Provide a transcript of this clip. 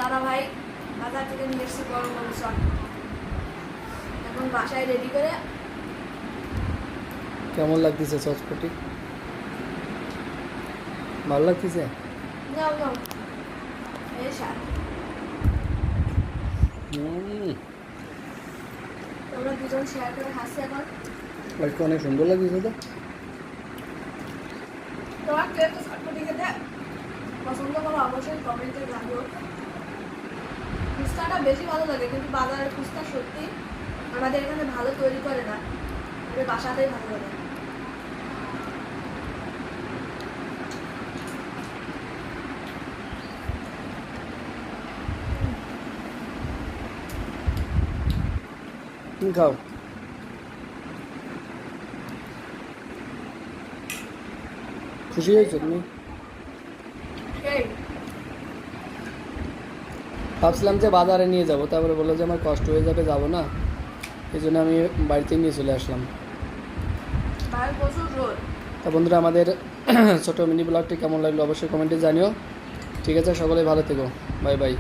দাদা ভাই বাজার থেকে নিয়ে এসেছে গরম গরম চট, এখন বাসায় রেডি করে। কেমন লাগতেছে চটপটি? ভালো লাগতেছে? নাও নাও, এই স্বাদ। তোমরা দুজন শেয়ার করে খাচ্ছি এখন। আজকে অনেক সুন্দর লাগতেছে তো। তোমার কে তো চটপটি খেতে পছন্দ করো অবশ্যই কমেন্টে জানিও। ফুচকাটা বেশি ভালো লাগে, কিন্তু বাজারের ফুচকা সত্যি আমাদের এখানে ভালো তৈরি করে না, আমাদের বাসাতেই ভালো লাগে। তুমি খাও। খুশি হয়েছো তুমি? এই ভাবছিলাম যে বাজারে নিয়ে যাব, তারপরে বললো যে আমার কষ্ট হয়ে যাবে, যাবো না, এই জন্য আমি বাড়িতে নিয়ে চলে আসলাম। বাইরে প্রচুর রোদ। তা বন্ধুরা, আমাদের ছোটো মিনি ব্লগটি কেমন লাগলো অবশ্যই কমেন্টে জানিও। ঠিক আছে, সকলেই ভালো থেকো, বাই বাই।